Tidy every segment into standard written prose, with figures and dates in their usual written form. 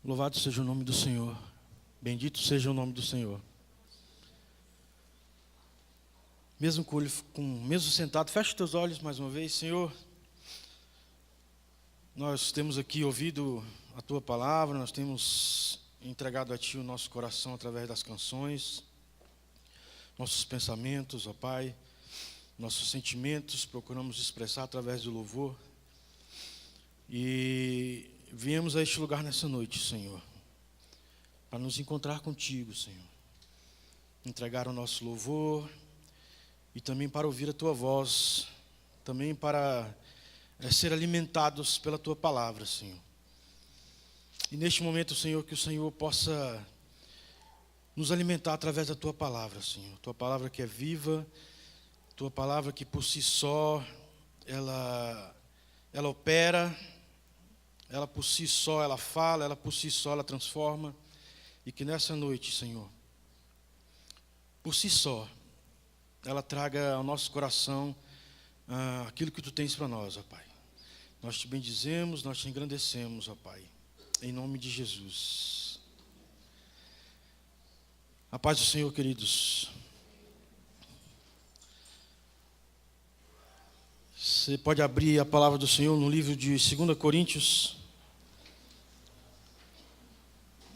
Louvado seja o nome do Senhor. Bendito seja o nome do Senhor. Mesmo sentado, fecha os teus olhos mais uma vez. Senhor, nós temos aqui ouvido a Tua palavra, nós temos entregado a Ti o nosso coração através das canções, nossos pensamentos, ó Pai, nossos sentimentos, procuramos expressar através do louvor. E viemos a este lugar nessa noite, Senhor, para nos encontrar contigo, Senhor. Entregar o nosso louvor e também para ouvir a Tua voz, também para ser alimentados pela Tua palavra, Senhor. E neste momento, Senhor, que o Senhor possa nos alimentar através da Tua palavra, Senhor. Tua palavra que é viva, Tua palavra que por si só, ela opera, ela por si só, ela fala, ela por si só, ela transforma. E que nessa noite, Senhor, por si só, ela traga ao nosso coração aquilo que Tu tens para nós, ó Pai. Nós Te bendizemos, nós Te engrandecemos, ó Pai, em nome de Jesus. A paz do Senhor, queridos. Você pode abrir a palavra do Senhor no livro de 2 Coríntios,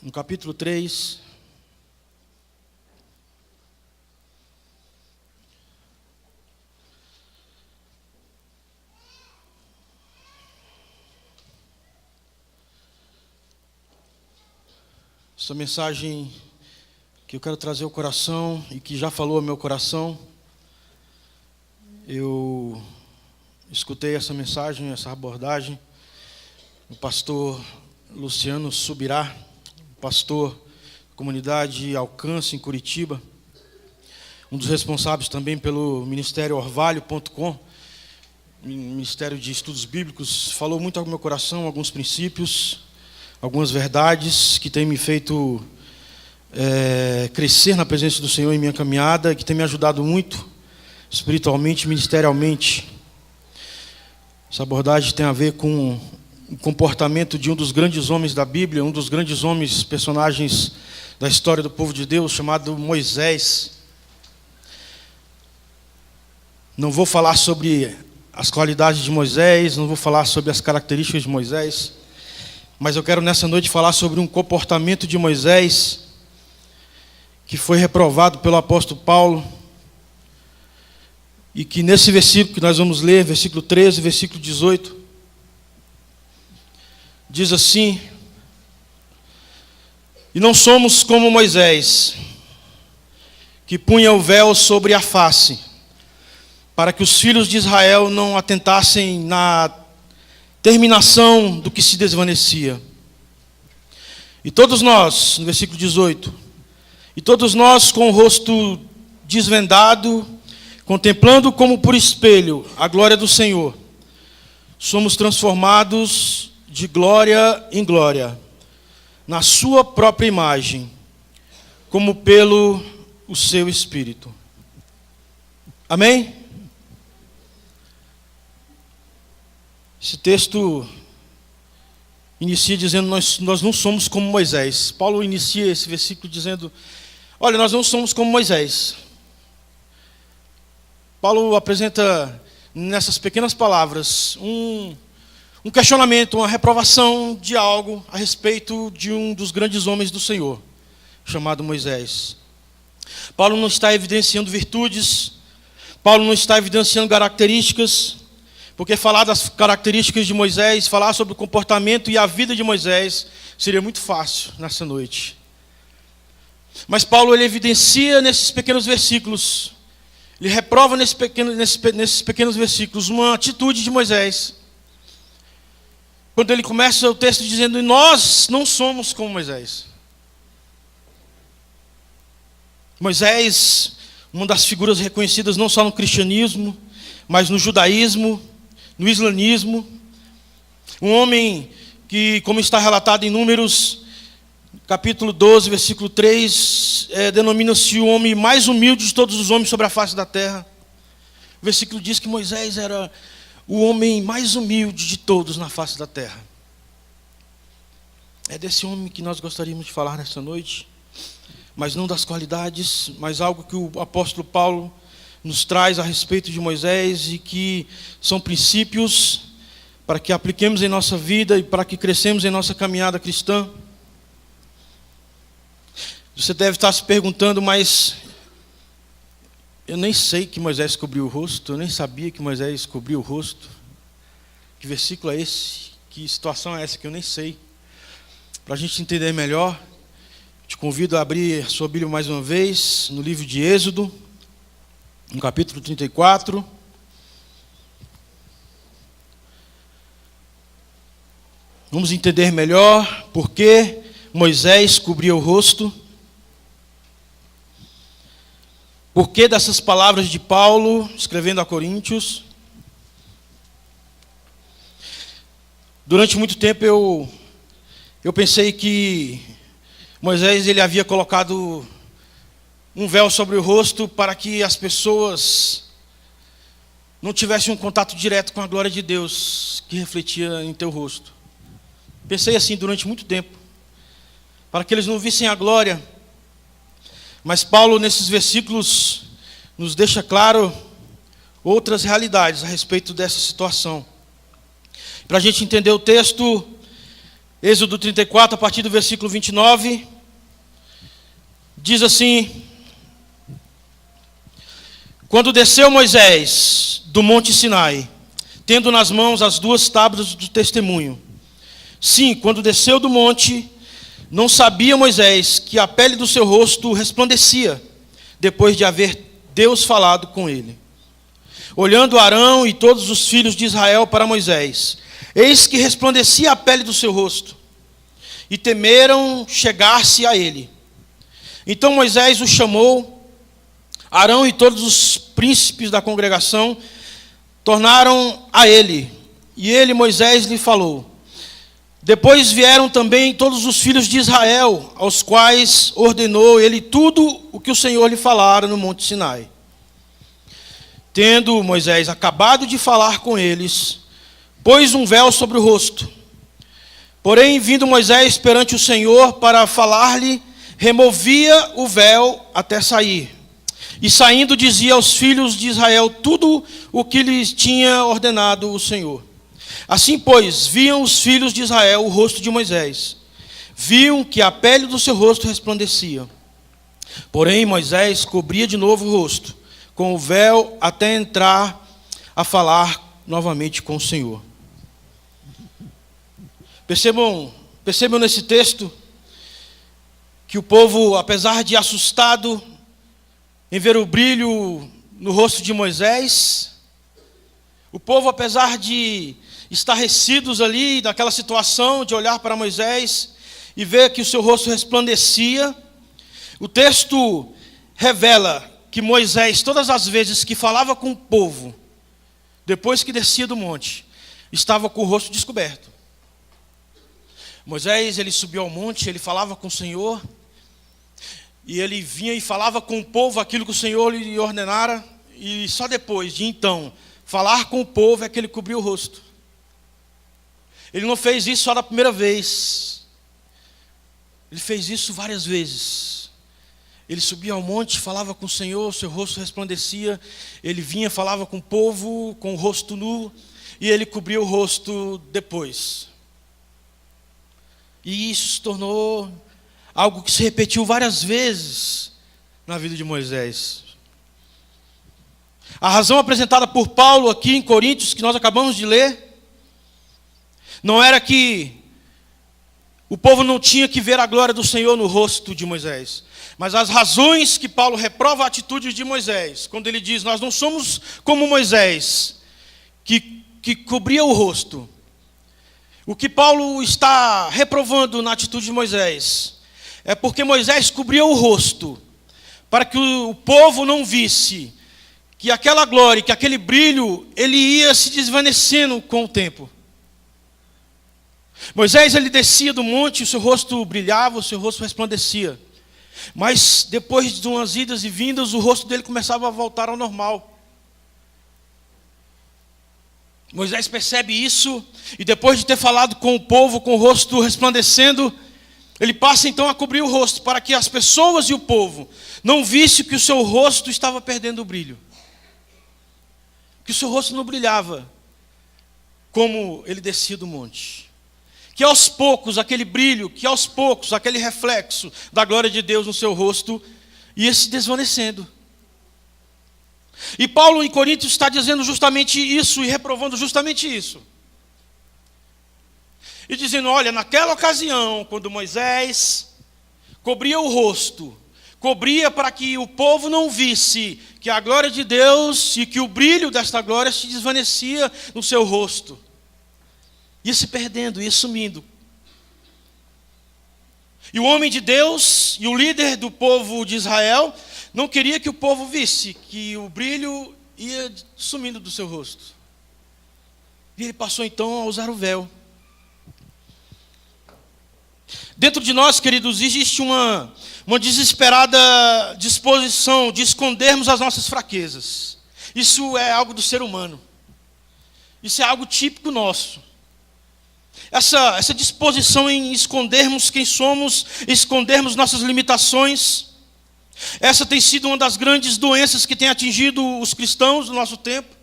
no capítulo 3. Essa mensagem que eu quero trazer ao coração e que já falou ao meu coração, eu escutei essa mensagem, essa abordagem, do pastor Luciano Subirá, pastor da comunidade Alcance em Curitiba, um dos responsáveis também pelo Ministério Orvalho.com, Ministério de Estudos Bíblicos. Falou muito ao meu coração alguns princípios, algumas verdades que têm me feito crescer na presença do Senhor em minha caminhada, que tem me ajudado muito espiritualmente, ministerialmente. Essa abordagem tem a ver com o comportamento de um dos grandes homens da Bíblia, um dos grandes homens, personagens da história do povo de Deus, chamado Moisés. Não vou falar sobre as qualidades de Moisés, não vou falar sobre as características de Moisés, mas eu quero nessa noite falar sobre um comportamento de Moisés que foi reprovado pelo apóstolo Paulo, e que nesse versículo que nós vamos ler, versículo 13, versículo 18, diz assim: e não somos como Moisés, que punha o véu sobre a face, para que os filhos de Israel não atentassem na terminação do que se desvanecia. E todos nós, no versículo 18, e todos nós com o rosto desvendado, contemplando como por espelho a glória do Senhor, somos transformados de glória em glória, na sua própria imagem, como pelo o seu Espírito. Amém? Esse texto inicia dizendo, nós não somos como Moisés. Paulo inicia esse versículo dizendo, olha, nós não somos como Moisés. Paulo apresenta nessas pequenas palavras um questionamento, uma reprovação de algo a respeito de um dos grandes homens do Senhor, chamado Moisés. Paulo não está evidenciando virtudes, Paulo não está evidenciando características, porque falar das características de Moisés, falar sobre o comportamento e a vida de Moisés, seria muito fácil nessa noite. Mas Paulo ele evidencia nesses pequenos versículos, ele reprova nesses pequenos versículos uma atitude de Moisés. Quando ele começa o texto dizendo, nós não somos como Moisés. Moisés, uma das figuras reconhecidas não só no cristianismo, mas no judaísmo, no islamismo. Um homem que, como está relatado em Números, capítulo 12, versículo 3, denomina-se o homem mais humilde de todos os homens sobre a face da terra. O versículo diz que Moisés era o homem mais humilde de todos na face da terra. É desse homem que nós gostaríamos de falar nessa noite, mas não das qualidades, mas algo que o apóstolo Paulo nos traz a respeito de Moisés e que são princípios para que apliquemos em nossa vida e para que crescemos em nossa caminhada cristã. Você deve estar se perguntando, mas eu nem sei que Moisés cobriu o rosto, eu nem sabia que Moisés cobriu o rosto. Que versículo é esse? Que situação é essa que eu nem sei? Para a gente entender melhor, te convido a abrir a sua Bíblia mais uma vez, no livro de Êxodo, no capítulo 34. Vamos entender melhor por que Moisés cobria o rosto. Por que dessas palavras de Paulo, escrevendo a Coríntios? Durante muito tempo eu pensei que Moisés ele havia colocado um véu sobre o rosto para que as pessoas não tivessem um contato direto com a glória de Deus que refletia em teu rosto. Pensei assim durante muito tempo, para que eles não vissem a glória. Mas Paulo, nesses versículos, nos deixa claro outras realidades a respeito dessa situação. Para a gente entender o texto, Êxodo 34, a partir do versículo 29, diz assim: Quando desceu Moisés do monte Sinai, tendo nas mãos as 2 tábuas do testemunho. Sim, quando desceu do monte, não sabia Moisés que a pele do seu rosto resplandecia, depois de haver Deus falado com ele. Olhando Arão e todos os filhos de Israel para Moisés, eis que resplandecia a pele do seu rosto, e temeram chegar-se a ele. Então Moisés o chamou, Arão e todos os príncipes da congregação tornaram a ele, e ele, Moisés, lhe falou. Depois vieram também todos os filhos de Israel, aos quais ordenou ele tudo o que o Senhor lhe falara no monte Sinai. Tendo Moisés acabado de falar com eles, pôs um véu sobre o rosto. Porém, vindo Moisés perante o Senhor para falar-lhe, removia o véu até sair. E saindo dizia aos filhos de Israel tudo o que lhes tinha ordenado o Senhor. Assim, pois, viam os filhos de Israel o rosto de Moisés. Viam que a pele do seu rosto resplandecia. Porém, Moisés cobria de novo o rosto com o véu até entrar a falar novamente com o Senhor. Percebam nesse texto que o povo, apesar de assustado em ver o brilho no rosto de Moisés, o povo, apesar de estarrecidos ali naquela situação de olhar para Moisés e ver que o seu rosto resplandecia, o texto revela que Moisés, todas as vezes que falava com o povo, depois que descia do monte, estava com o rosto descoberto. Moisés, ele subiu ao monte, ele falava com o Senhor, e ele vinha e falava com o povo aquilo que o Senhor lhe ordenara, e só depois de então falar com o povo é que ele cobriu o rosto. Ele não fez isso só da primeira vez. Ele fez isso várias vezes. Ele subia ao monte, falava com o Senhor, seu rosto resplandecia. Ele vinha, falava com o povo, com o rosto nu, e ele cobria o rosto depois. E isso se tornou algo que se repetiu várias vezes na vida de Moisés. A razão apresentada por Paulo aqui em Coríntios, que nós acabamos de ler, não era que o povo não tinha que ver a glória do Senhor no rosto de Moisés, mas as razões que Paulo reprova a atitude de Moisés, quando ele diz, nós não somos como Moisés, que cobria o rosto. O que Paulo está reprovando na atitude de Moisés é porque Moisés cobria o rosto, para que o povo não visse que aquela glória, que aquele brilho, ele ia se desvanecendo com o tempo. Moisés, ele descia do monte, o seu rosto brilhava, o seu rosto resplandecia. Mas depois de umas idas e vindas, o rosto dele começava a voltar ao normal. Moisés percebe isso, e depois de ter falado com o povo, com o rosto resplandecendo, ele passa então a cobrir o rosto, para que as pessoas e o povo não vissem que o seu rosto estava perdendo o brilho. Que o seu rosto não brilhava como ele descia do monte. Que aos poucos aquele brilho, que aos poucos aquele reflexo da glória de Deus no seu rosto ia se desvanecendo. E Paulo em Coríntios está dizendo justamente isso e reprovando justamente isso. E dizendo, olha, naquela ocasião, quando Moisés cobria o rosto, cobria para que o povo não visse que a glória de Deus e que o brilho desta glória se desvanecia no seu rosto. Ia se perdendo, ia sumindo. E o homem de Deus e o líder do povo de Israel não queria que o povo visse que o brilho ia sumindo do seu rosto. E ele passou então a usar o véu. Dentro de nós, queridos, existe uma desesperada disposição de escondermos as nossas fraquezas. Isso é algo do ser humano. Isso é algo típico nosso. Essa disposição em escondermos quem somos, escondermos nossas limitações, essa tem sido uma das grandes doenças que tem atingido os cristãos no nosso tempo.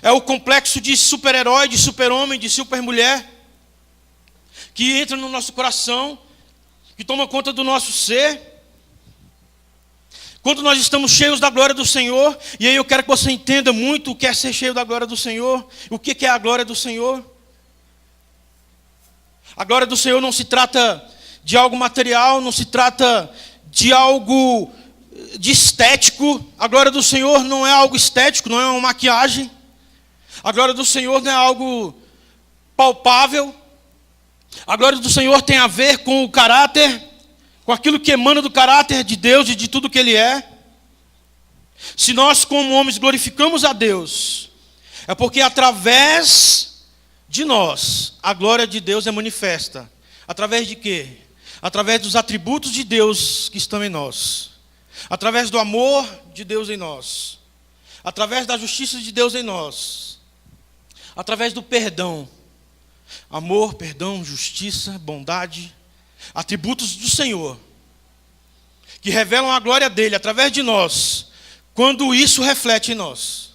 É o complexo de super-herói, de super-homem, de super-mulher, que entra no nosso coração, que toma conta do nosso ser. Quando nós estamos cheios da glória do Senhor, e aí eu quero que você entenda muito o que é ser cheio da glória do Senhor, o que é a glória do Senhor. A glória do Senhor não se trata de algo material, não se trata de algo de estético. A glória do Senhor não é algo estético, não é uma maquiagem. A glória do Senhor não é algo palpável. A glória do Senhor tem a ver com o caráter, com aquilo que emana do caráter de Deus e de tudo que Ele é. Se nós, como homens, glorificamos a Deus, é porque através de nós, a glória de Deus é manifesta. Através de quê? Através dos atributos de Deus que estão em nós. Através do amor de Deus em nós. Através da justiça de Deus em nós. Através do perdão. Amor, perdão, justiça, bondade. Atributos do Senhor. Que revelam a glória dEle através de nós. Quando isso reflete em nós.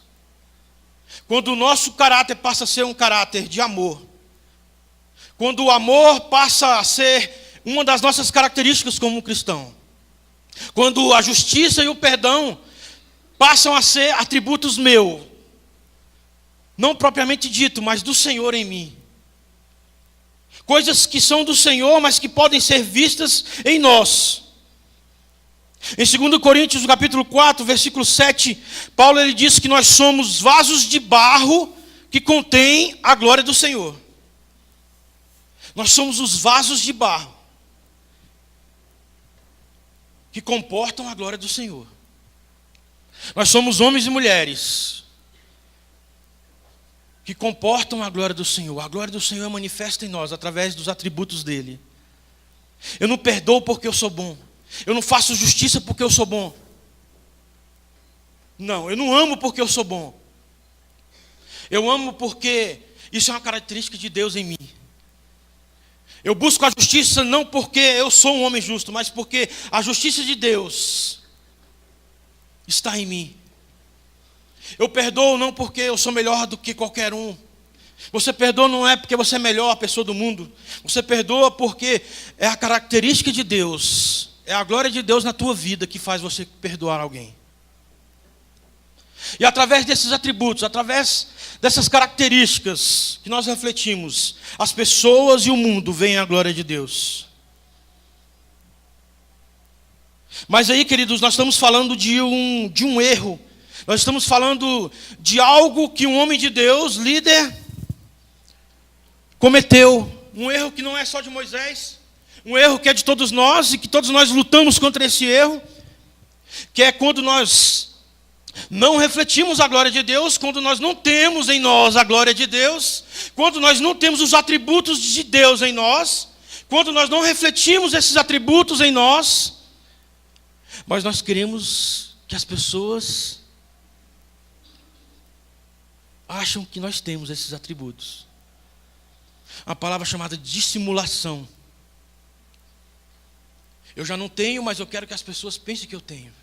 Quando o nosso caráter passa a ser um caráter de amor. Quando o amor passa a ser uma das nossas características como cristão. Quando a justiça e o perdão passam a ser atributos meus. Não propriamente dito, mas do Senhor em mim. Coisas que são do Senhor, mas que podem ser vistas em nós. Em 2 Coríntios, no capítulo 4, versículo 7, Paulo ele diz que nós somos vasos de barro que contêm a glória do Senhor. Nós somos os vasos de barro que comportam a glória do Senhor. Nós somos homens e mulheres que comportam a glória do Senhor. A glória do Senhor é manifesta em nós através dos atributos dele. Eu não perdoo porque eu sou bom. Eu não faço justiça porque eu sou bom. Não, eu não amo porque eu sou bom. Eu amo porque isso é uma característica de Deus em mim. Eu busco a justiça não porque eu sou um homem justo, mas porque a justiça de Deus está em mim. Eu perdoo não porque eu sou melhor do que qualquer um. Você perdoa não é porque você é a melhor pessoa do mundo. Você perdoa porque é a característica de Deus. É a glória de Deus na tua vida que faz você perdoar alguém. E através desses atributos, através dessas características que nós refletimos, as pessoas e o mundo veem a glória de Deus. Mas aí, queridos, nós estamos falando de um erro. Nós estamos falando de algo que um homem de Deus, líder, cometeu. Um erro que não é só de Moisés. Um erro que é de todos nós e que todos nós lutamos contra esse erro. Que é quando nós não refletimos a glória de Deus, quando nós não temos em nós a glória de Deus, quando nós não temos os atributos de Deus em nós, quando nós não refletimos esses atributos em nós, mas nós queremos que as pessoas acham que nós temos esses atributos. A palavra chamada dissimulação. Eu já não tenho, mas eu quero que as pessoas pensem que eu tenho.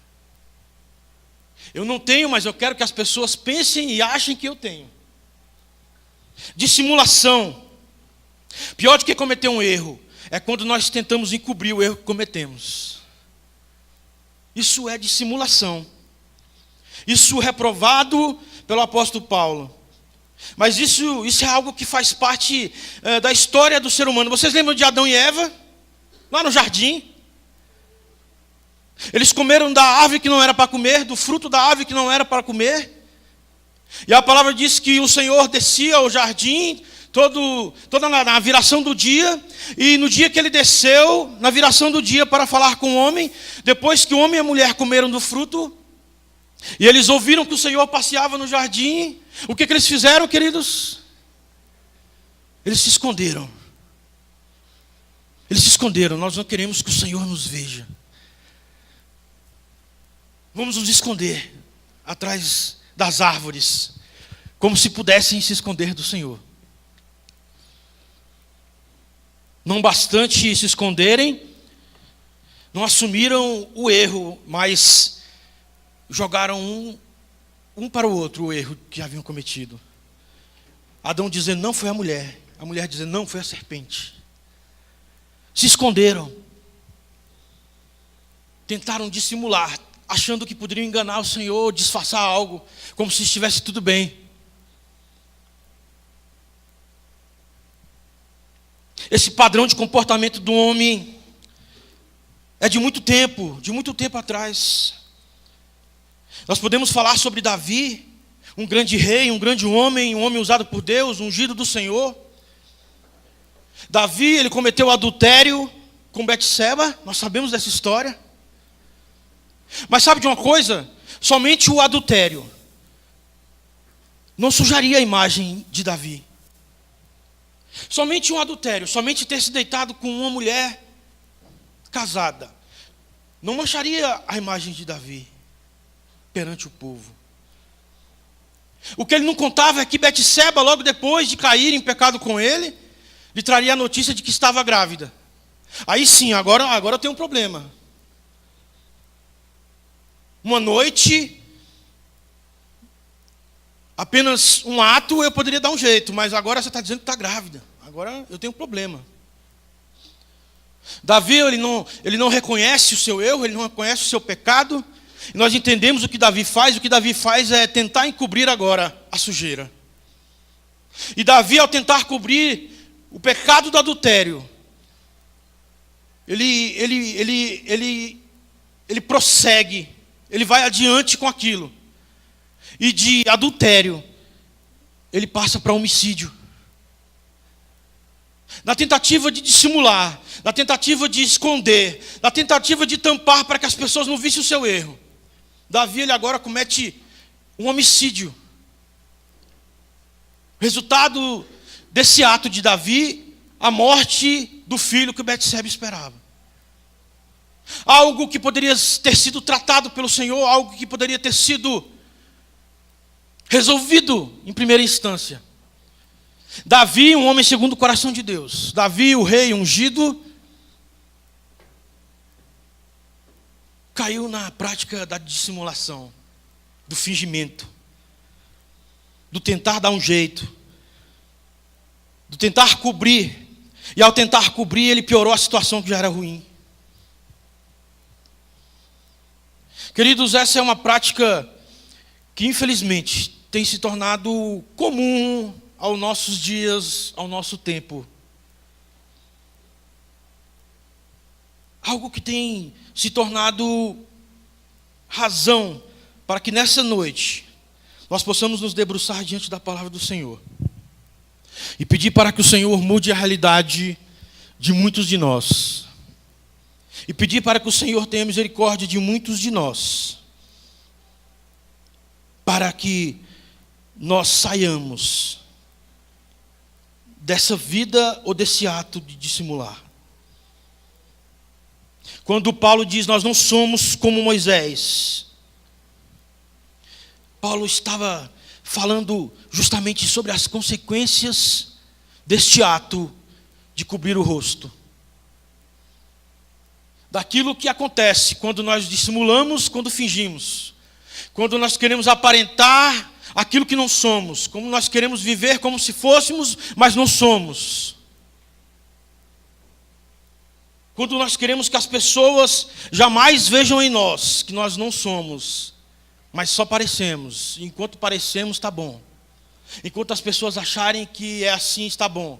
Eu não tenho, mas eu quero que as pessoas pensem e achem que eu tenho. Dissimulação. Pior do que cometer um erro é quando nós tentamos encobrir o erro que cometemos. Isso é dissimulação. Isso reprovado pelo apóstolo Paulo. Mas isso é algo que faz parte da história do ser humano. Vocês lembram de Adão e Eva? Lá no jardim. Eles comeram da árvore que não era para comer, do fruto da árvore que não era para comer. E a palavra diz que o Senhor descia ao jardim, toda na viração do dia. E no dia que ele desceu, na viração do dia, para falar com o homem, depois que o homem e a mulher comeram do fruto, e eles ouviram que o Senhor passeava no jardim, o que eles fizeram, queridos? Eles se esconderam. Eles se esconderam. Nós não queremos que o Senhor nos veja. Vamos nos esconder atrás das árvores, como se pudessem se esconder do Senhor. Não bastante se esconderem, não assumiram o erro, mas jogaram um para o outro o erro que haviam cometido. Adão dizendo, não foi a mulher dizendo, não foi a serpente. Se esconderam. Tentaram dissimular, achando que poderiam enganar o Senhor, disfarçar algo, como se estivesse tudo bem. Esse padrão de comportamento do homem é de muito tempo atrás. Nós podemos falar sobre Davi, um grande rei, um grande homem, um homem usado por Deus, ungido do Senhor. Davi, ele cometeu adultério com Betseba, nós sabemos dessa história. Mas sabe de uma coisa? Somente o adultério não sujaria a imagem de Davi. Somente um adultério, somente ter se deitado com uma mulher casada, não mancharia a imagem de Davi perante o povo. O que ele não contava é que Betseba, logo depois de cair em pecado com ele, lhe traria a notícia de que estava grávida. Aí sim, agora eu tenho um problema. Uma noite, apenas um ato, eu poderia dar um jeito, mas agora você está dizendo que está grávida. Agora eu tenho um problema. Davi, ele não reconhece o seu erro, ele não reconhece o seu pecado. E nós entendemos o que Davi faz. O que Davi faz é tentar encobrir agora a sujeira. E Davi, ao tentar cobrir o pecado do adultério, ele prossegue, ele vai adiante com aquilo. E de adultério, ele passa para homicídio. Na tentativa de dissimular, na tentativa de esconder, na tentativa de tampar para que as pessoas não vissem o seu erro, Davi, ele agora comete um homicídio. Resultado desse ato de Davi, a morte do filho que Betseba esperava. Algo que poderia ter sido tratado pelo Senhor, algo que poderia ter sido resolvido em primeira instância. Davi, um homem segundo o coração de Deus. Davi, o rei ungido, caiu na prática da dissimulação, do fingimento, do tentar dar um jeito, do tentar cobrir. E ao tentar cobrir, ele piorou a situação que já era ruim. Queridos, essa é uma prática que infelizmente tem se tornado comum aos nossos dias, ao nosso tempo. Algo que tem se tornado razão para que nessa noite nós possamos nos debruçar diante da palavra do Senhor e pedir para que o Senhor mude a realidade de muitos de nós. E pedir para que o Senhor tenha misericórdia de muitos de nós, para que nós saiamos dessa vida ou desse ato de dissimular. Quando Paulo diz, nós não somos como Moisés, Paulo estava falando justamente sobre as consequências deste ato de cobrir o rosto. Daquilo que acontece quando nós dissimulamos, quando fingimos. Quando nós queremos aparentar aquilo que não somos. Como nós queremos viver como se fôssemos, mas não somos. Quando nós queremos que as pessoas jamais vejam em nós que nós não somos, mas só parecemos. Enquanto parecemos, está bom. Enquanto as pessoas acharem que é assim, está bom.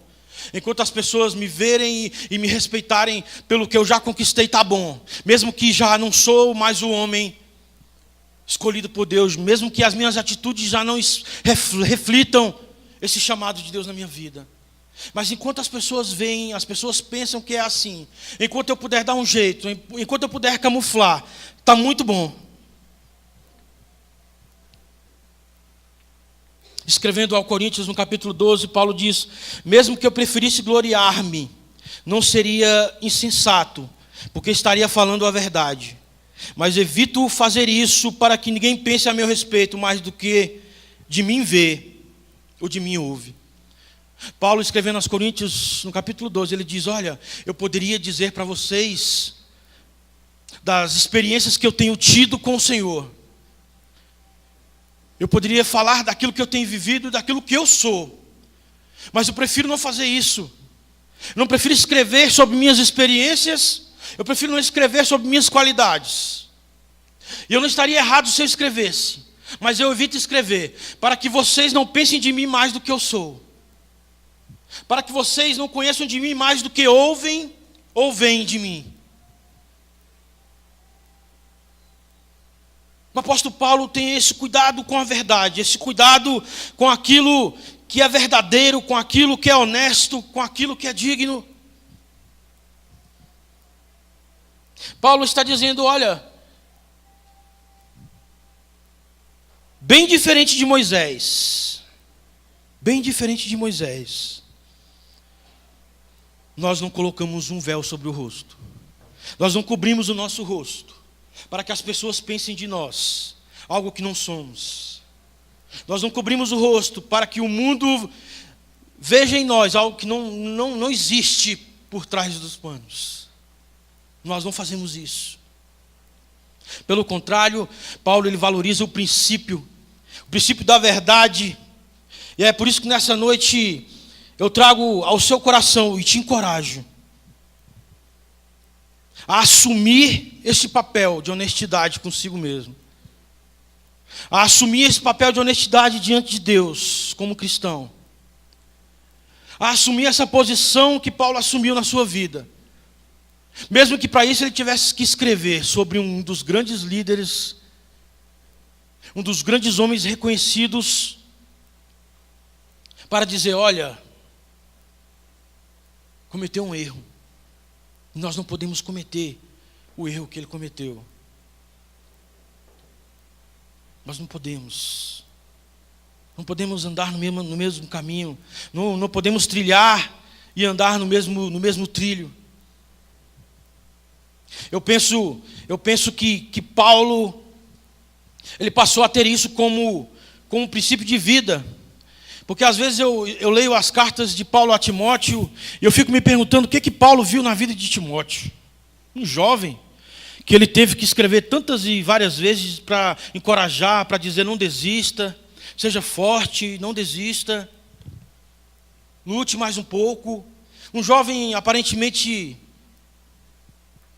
Enquanto as pessoas me verem e me respeitarem pelo que eu já conquistei, está bom. Mesmo que já não sou mais o homem escolhido por Deus, mesmo que as minhas atitudes já não reflitam esse chamado de Deus na minha vida. Mas enquanto as pessoas veem, as pessoas pensam que é assim, enquanto eu puder dar um jeito, enquanto eu puder camuflar, está muito bom. Escrevendo ao Coríntios no capítulo 12, Paulo diz: mesmo que eu preferisse gloriar-me, não seria insensato, porque estaria falando a verdade. Mas evito fazer isso para que ninguém pense a meu respeito mais do que de mim vê ou de mim ouve. Paulo, escrevendo aos Coríntios, no capítulo 12, ele diz: olha, eu poderia dizer para vocês das experiências que eu tenho tido com o Senhor. Eu poderia falar daquilo que eu tenho vivido, daquilo que eu sou. Mas eu prefiro não fazer isso. Eu não prefiro escrever sobre minhas experiências. Eu prefiro não escrever sobre minhas qualidades. E eu não estaria errado se eu escrevesse. Mas eu evito escrever, para que vocês não pensem de mim mais do que eu sou. Para que vocês não conheçam de mim mais do que ouvem ou veem de mim. O apóstolo Paulo tem esse cuidado com a verdade, esse cuidado com aquilo que é verdadeiro, com aquilo que é honesto, com aquilo que é digno. Paulo está dizendo: olha, bem diferente de Moisés, nós não colocamos um véu sobre o rosto, nós não cobrimos o nosso rosto, para que as pessoas pensem de nós algo que não somos. Nós não cobrimos o rosto para que o mundo veja em nós algo que não existe por trás dos panos. Nós não fazemos isso. Pelo contrário, Paulo ele valoriza o princípio da verdade. E é por isso que nessa noite eu trago ao seu coração e te encorajo a assumir esse papel de honestidade consigo mesmo. A assumir esse papel de honestidade diante de Deus, como cristão. A assumir essa posição que Paulo assumiu na sua vida. Mesmo que para isso ele tivesse que escrever sobre um dos grandes líderes, um dos grandes homens reconhecidos, para dizer: olha, cometeu um erro. Nós não podemos cometer o erro que ele cometeu. Nós não podemos. Não podemos andar no mesmo caminho. Não podemos trilhar e andar no mesmo trilho. Eu penso que Paulo, ele passou a ter isso como um princípio de vida. Porque às vezes eu leio as cartas de Paulo a Timóteo e eu fico me perguntando o que Paulo viu na vida de Timóteo. Um jovem que ele teve que escrever tantas e várias vezes para encorajar, para dizer: não desista, seja forte, não desista, lute mais um pouco. Um jovem aparentemente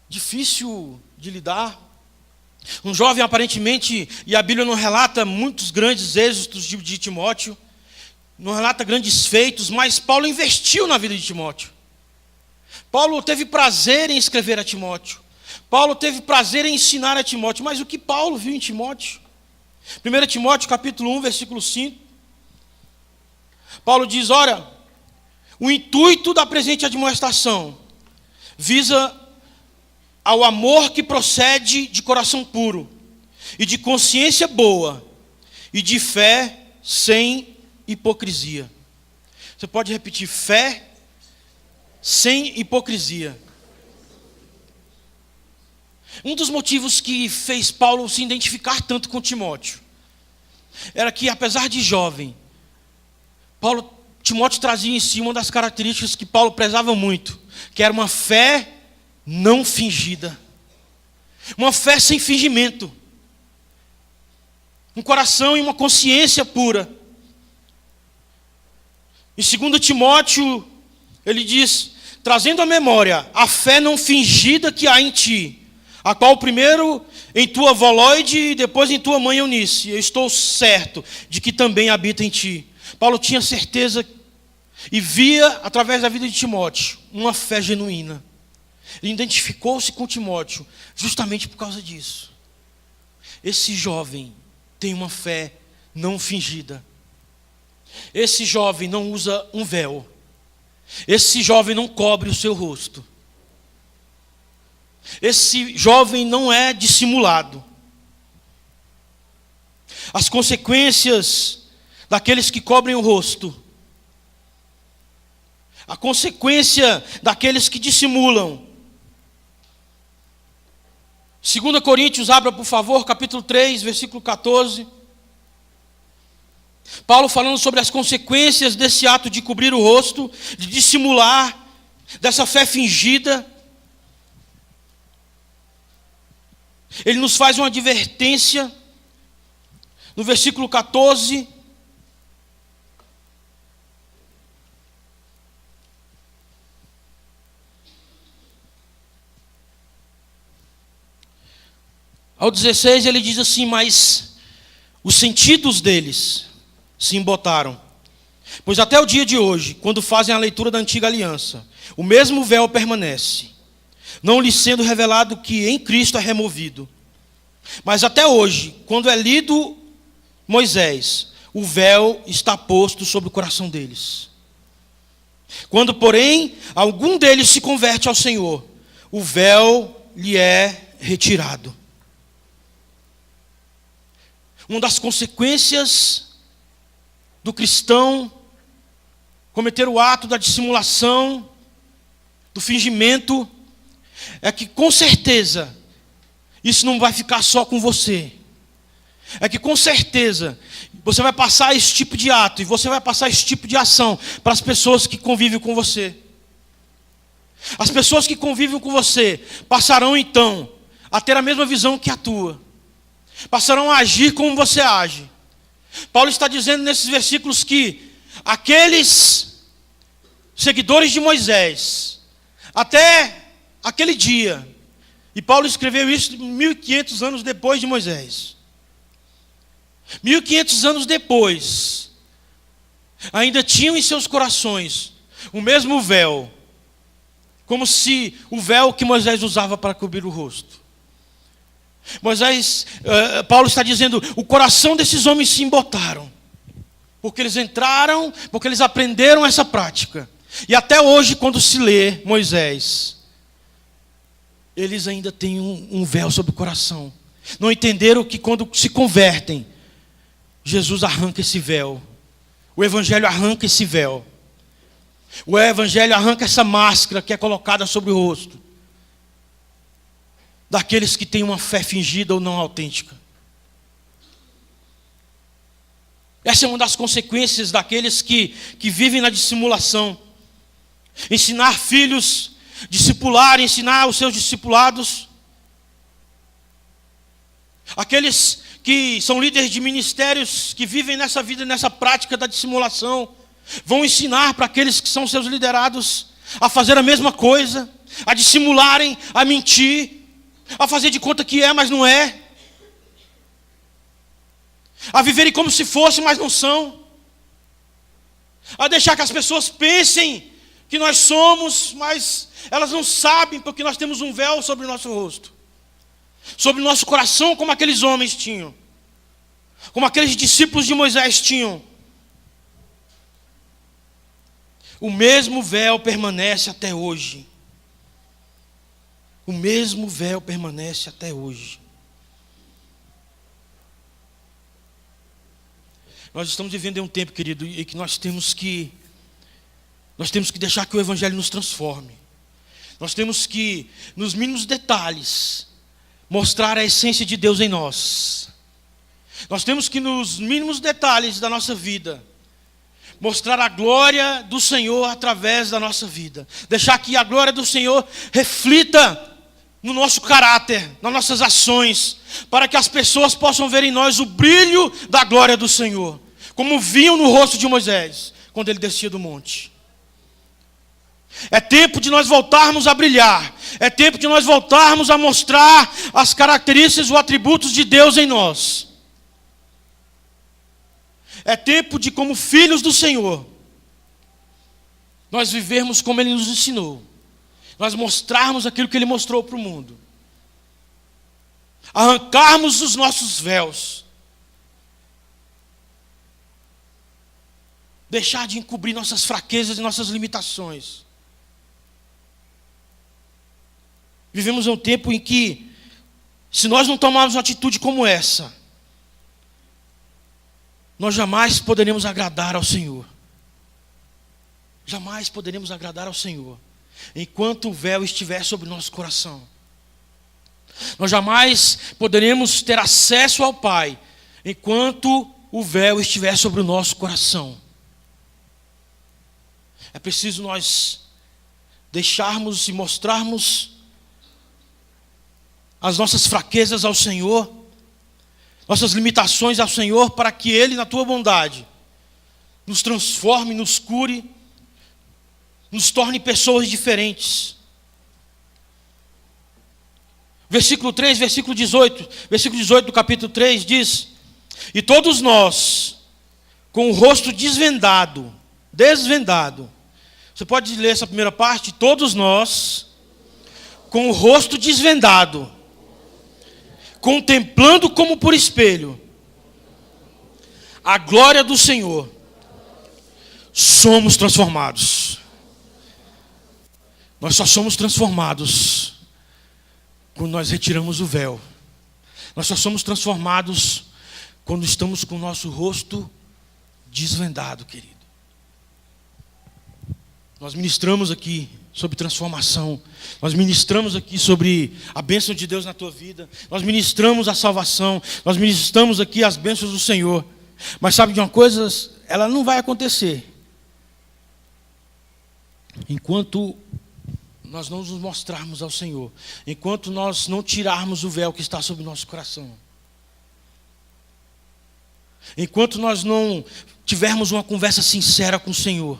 difícil de lidar. Um jovem aparentemente, e a Bíblia não relata muitos grandes êxitos de Timóteo, não relata grandes feitos, mas Paulo investiu na vida de Timóteo. Paulo teve prazer em escrever a Timóteo. Paulo teve prazer em ensinar a Timóteo. Mas o que Paulo viu em Timóteo? 1 Timóteo capítulo 1, versículo 5. Paulo diz: ora, o intuito da presente admoestação visa ao amor que procede de coração puro, e de consciência boa, e de fé sem hipocrisia. Você pode repetir: fé sem hipocrisia. Um dos motivos que fez Paulo se identificar tanto com Timóteo era que, apesar de jovem, Timóteo trazia em si uma das características que Paulo prezava muito, que era uma fé não fingida. Uma fé sem fingimento. Um coração e uma consciência pura. Em 2 Timóteo, ele diz, trazendo à memória a fé não fingida que há em ti, a qual primeiro em tua avó Lóide e depois em tua mãe Eunice, eu estou certo de que também habita em ti. Paulo tinha certeza e via, através da vida de Timóteo, uma fé genuína. Ele identificou-se com Timóteo justamente por causa disso. Esse jovem tem uma fé não fingida. Esse jovem não usa um véu. Esse jovem não cobre o seu rosto. Esse jovem não é dissimulado. As consequências daqueles que cobrem o rosto, a consequência daqueles que dissimulam. 2 Coríntios, abra por favor, capítulo 3, versículo 14. Paulo falando sobre as consequências desse ato de cobrir o rosto, de dissimular, dessa fé fingida. Ele nos faz uma advertência no versículo 14. Ao 16 ele diz assim, mas os sentidos deles se embotaram. Pois até o dia de hoje, quando fazem a leitura da antiga aliança, o mesmo véu permanece, não lhes sendo revelado que em Cristo é removido. Mas até hoje, quando é lido Moisés, o véu está posto sobre o coração deles. Quando, porém, algum deles se converte ao Senhor, o véu lhe é retirado. Uma das consequências do cristão cometer o ato da dissimulação, do fingimento, é que com certeza isso não vai ficar só com você. É que com certeza você vai passar esse tipo de ato e você vai passar esse tipo de ação para as pessoas que convivem com você. As pessoas que convivem com você passarão então a ter a mesma visão que a tua. Passarão a agir como você age. Paulo está dizendo nesses versículos que aqueles seguidores de Moisés, até aquele dia, e Paulo escreveu isso 1500 anos depois de Moisés, 1500 anos depois, ainda tinham em seus corações o mesmo véu, como se o véu que Moisés usava para cobrir o rosto. Paulo está dizendo, o coração desses homens se embotaram, porque eles entraram, porque eles aprenderam essa prática. E até hoje, quando se lê Moisés, eles ainda têm um véu sobre o coração. Não entenderam que quando se convertem, Jesus arranca esse véu. O Evangelho arranca esse véu. O Evangelho arranca essa máscara que é colocada sobre o rosto daqueles que têm uma fé fingida ou não autêntica. Essa é uma das consequências daqueles que vivem na dissimulação. Ensinar filhos, discipular, ensinar os seus discipulados. Aqueles que são líderes de ministérios, que vivem nessa vida, nessa prática da dissimulação, vão ensinar para aqueles que são seus liderados a fazer a mesma coisa, a dissimularem, a mentir, a fazer de conta que é, mas não é, a viverem como se fosse, mas não são, a deixar que as pessoas pensem que nós somos, mas elas não sabem, porque nós temos um véu sobre o nosso rosto, sobre o nosso coração, como aqueles homens tinham, como aqueles discípulos de Moisés tinham. O mesmo véu permanece até hoje. O mesmo véu permanece até hoje. Nós estamos vivendo em um tempo, querido, em que nós temos que deixar que o Evangelho nos transforme. Nós temos que, nos mínimos detalhes, mostrar a essência de Deus em nós. Nós temos que, nos mínimos detalhes da nossa vida, mostrar a glória do Senhor através da nossa vida. Deixar que a glória do Senhor reflita no nosso caráter, nas nossas ações, para que as pessoas possam ver em nós o brilho da glória do Senhor, como viam no rosto de Moisés, quando ele descia do monte. É tempo de nós voltarmos a brilhar. É tempo de nós voltarmos a mostrar as características, os atributos de Deus em nós. É tempo de, como filhos do Senhor, nós vivermos como Ele nos ensinou. Nós mostrarmos aquilo que Ele mostrou para o mundo. Arrancarmos os nossos véus. Deixar de encobrir nossas fraquezas e nossas limitações. Vivemos um tempo em que, se nós não tomarmos uma atitude como essa, nós jamais poderemos agradar ao Senhor. Jamais poderemos agradar ao Senhor, enquanto o véu estiver sobre o nosso coração. Nós jamais poderemos ter acesso ao Pai, enquanto o véu estiver sobre o nosso coração. É preciso nós deixarmos e mostrarmos as nossas fraquezas ao Senhor, nossas limitações ao Senhor, para que Ele, na tua bondade, nos transforme, nos cure, nos torne pessoas diferentes. Versículo 3, versículo 18 do capítulo 3 diz: e todos nós, com o rosto desvendado, você pode ler essa primeira parte? Todos nós, com o rosto desvendado, contemplando como por espelho a glória do Senhor, somos transformados. Nós só somos transformados quando nós retiramos o véu. Nós só somos transformados quando estamos com o nosso rosto desvendado, querido. Nós ministramos aqui sobre transformação. Nós ministramos aqui sobre a bênção de Deus na tua vida. Nós ministramos a salvação. Nós ministramos aqui as bênçãos do Senhor. Mas sabe de uma coisa? Ela não vai acontecer enquanto nós não nos mostrarmos ao Senhor. Enquanto nós não tirarmos o véu que está sobre o nosso coração. Enquanto nós não tivermos uma conversa sincera com o Senhor.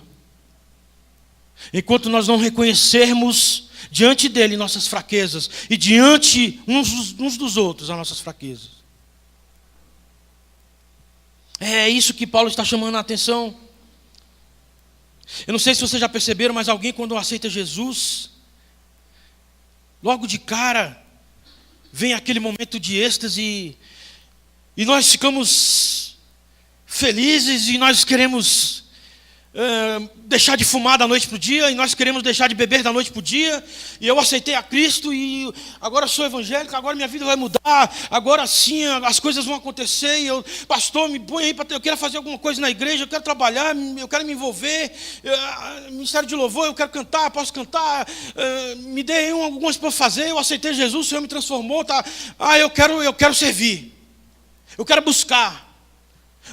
Enquanto nós não reconhecermos diante dEle nossas fraquezas e diante uns dos outros as nossas fraquezas. É isso que Paulo está chamando a atenção. Eu não sei se vocês já perceberam, mas alguém quando aceita Jesus, logo de cara, vem aquele momento de êxtase e nós ficamos felizes e nós queremos deixar de fumar da noite para o dia, e nós queremos deixar de beber da noite para o dia, e eu aceitei a Cristo, e agora sou evangélico, agora minha vida vai mudar, agora sim as coisas vão acontecer, e eu, pastor, me põe aí, eu quero fazer alguma coisa na igreja, eu quero trabalhar, eu quero me envolver, ministério de louvor, eu quero cantar, posso cantar, me dê aí algumas para fazer, eu aceitei Jesus, o Senhor me transformou, tá? Eu quero servir, eu quero buscar,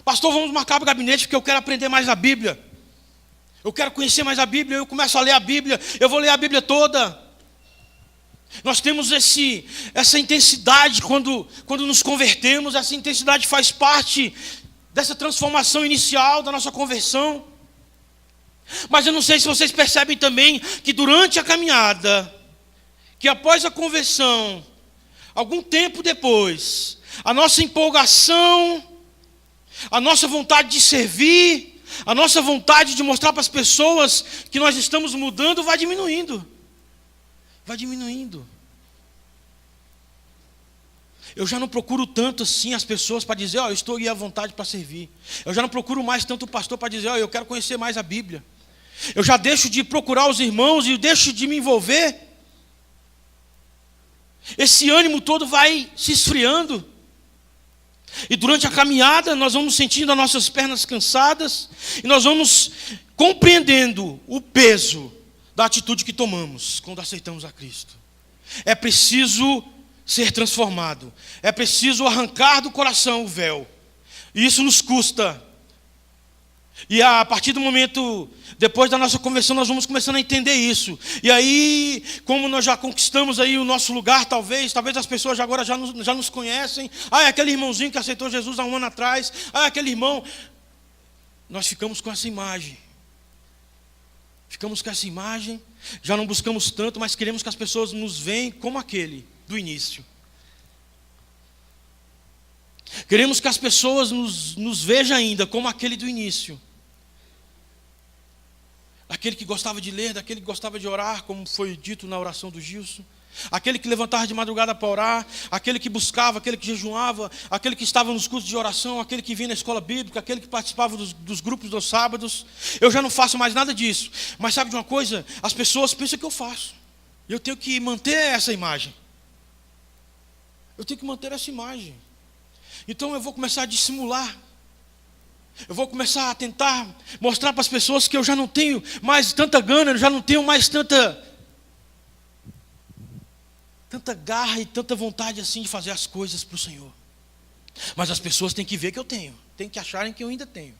pastor, vamos marcar o gabinete, porque eu quero aprender mais a Bíblia. Eu quero conhecer mais a Bíblia, eu começo a ler a Bíblia, eu vou ler a Bíblia toda. Nós temos essa intensidade quando nos convertemos, essa intensidade faz parte dessa transformação inicial da nossa conversão. Mas eu não sei se vocês percebem também que durante a caminhada, que após a conversão, algum tempo depois, a nossa empolgação, a nossa vontade de servir, a nossa vontade de mostrar para as pessoas que nós estamos mudando vai diminuindo. Vai diminuindo. Eu já não procuro tanto assim as pessoas para dizer, eu estou aí à vontade para servir. Eu já não procuro mais tanto o pastor para dizer, eu quero conhecer mais a Bíblia. Eu já deixo de procurar os irmãos e deixo de me envolver. Esse ânimo todo vai se esfriando. E durante a caminhada nós vamos sentindo as nossas pernas cansadas e nós vamos compreendendo o peso da atitude que tomamos quando aceitamos a Cristo. É preciso ser transformado. É preciso arrancar do coração o véu E isso nos custa. E a partir do momento, depois da nossa conversão, nós vamos começando a entender isso. E aí, como nós já conquistamos aí o nosso lugar, talvez as pessoas agora já nos conhecem. Ah, é aquele irmãozinho que aceitou Jesus há um ano atrás. Ah, é aquele irmão. Nós ficamos com essa imagem. Ficamos com essa imagem. Já não buscamos tanto, mas queremos que as pessoas nos vejam como aquele do início. Queremos que as pessoas nos vejam ainda como aquele do início. Aquele que gostava de ler, daquele que gostava de orar, como foi dito na oração do Gilson. Aquele que levantava de madrugada para orar, aquele que buscava, aquele que jejuava, aquele que estava nos cursos de oração, aquele que vinha na escola bíblica, aquele que participava dos grupos dos sábados. Eu já não faço mais nada disso. Mas sabe de uma coisa? As pessoas pensam que eu faço. Eu tenho que manter essa imagem. Eu tenho que manter essa imagem. Então eu vou começar a dissimular. Eu vou começar a tentar mostrar para as pessoas que eu já não tenho mais tanta gana, eu já não tenho mais tanta garra e tanta vontade assim de fazer as coisas para o Senhor. Mas as pessoas têm que ver que eu tenho, têm que acharem que eu ainda tenho.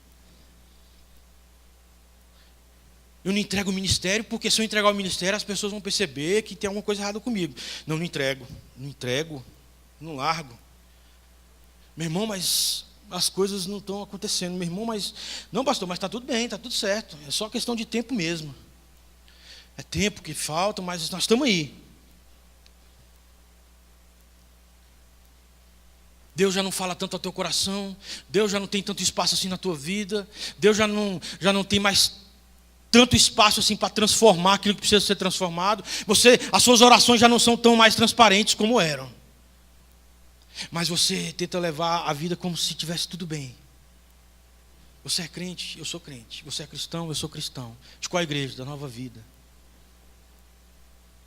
Eu não entrego o ministério, porque se eu entregar o ministério, as pessoas vão perceber que tem alguma coisa errada comigo. Não entrego, não largo. Meu irmão, mas as coisas não estão acontecendo. Meu irmão, mas... Não, pastor, mas está tudo bem, está tudo certo. É só questão de tempo mesmo. É tempo que falta, mas nós estamos aí. Deus já não fala tanto ao teu coração. Deus já não tem tanto espaço assim na tua vida. Deus já não tem mais tanto espaço assim para transformar aquilo que precisa ser transformado. As suas orações já não são tão mais transparentes como eram. Mas você tenta levar a vida como se tivesse tudo bem. Você é crente, eu sou crente. Você é cristão, eu sou cristão. De qual igreja? Da Nova Vida.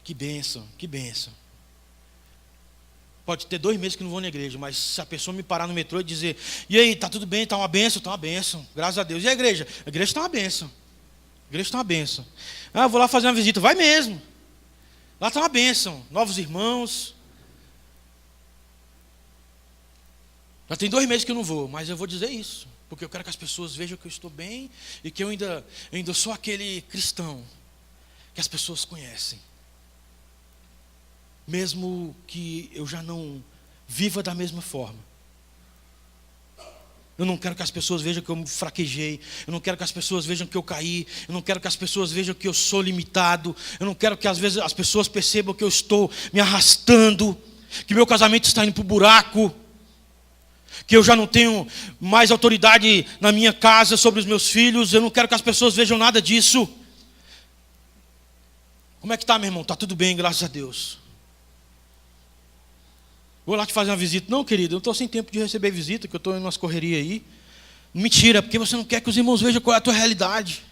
Que bênção, que bênção. Pode ter 2 meses que não vou na igreja, mas se a pessoa me parar no metrô e dizer: e aí, está tudo bem? Está uma bênção? Está uma bênção, graças a Deus. E a igreja? A igreja está uma bênção. A igreja está uma bênção. Ah, eu vou lá fazer uma visita. Vai mesmo. Lá está uma bênção. Novos irmãos. Já tem 2 meses que eu não vou, mas eu vou dizer isso, porque eu quero que as pessoas vejam que eu estou bem e que eu ainda sou aquele cristão que as pessoas conhecem. Mesmo que eu já não viva da mesma forma. Eu não quero que as pessoas vejam que eu fraquejei. Eu não quero que as pessoas vejam que eu caí. Eu não quero que as pessoas vejam que eu sou limitado. Eu não quero que às vezes as pessoas percebam que eu estou me arrastando, que meu casamento está indo para o buraco, que eu já não tenho mais autoridade na minha casa sobre os meus filhos. Eu não quero que as pessoas vejam nada disso. Como é que está, meu irmão? Está tudo bem, graças a Deus. Vou lá te fazer uma visita. Não, querido, eu não estou sem tempo de receber visita, que eu estou em umas correrias aí. Mentira, porque você não quer que os irmãos vejam qual é a tua realidade.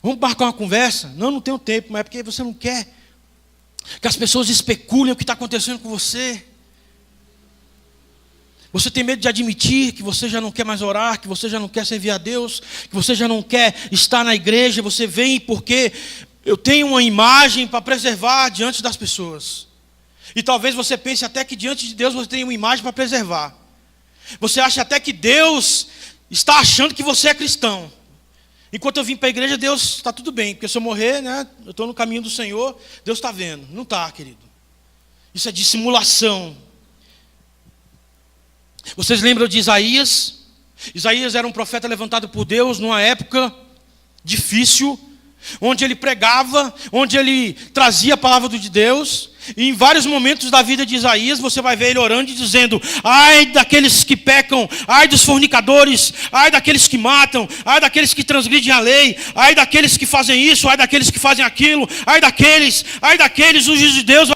Vamos marcar uma conversa? Não tenho tempo, mas é porque você não quer que as pessoas especulem o que está acontecendo com você. Você tem medo de admitir que você já não quer mais orar, que você já não quer servir a Deus, que você já não quer estar na igreja. Você vem porque eu tenho uma imagem para preservar diante das pessoas. E talvez você pense até que diante de Deus você tem uma imagem para preservar. Você acha até que Deus está achando que você é cristão. Enquanto eu vim para a igreja, Deus está tudo bem. Porque se eu morrer, né, eu estou no caminho do Senhor, Deus está vendo. Não está, querido. Isso é dissimulação. Vocês lembram de Isaías? Isaías era um profeta levantado por Deus numa época difícil, onde ele pregava, onde ele trazia a palavra de Deus. E em vários momentos da vida de Isaías, você vai ver ele orando e dizendo: ai daqueles que pecam, ai dos fornicadores, ai daqueles que matam, ai daqueles que transgridem a lei, ai daqueles que fazem isso, ai daqueles que fazem aquilo, ai daqueles, o juízo de Deus vai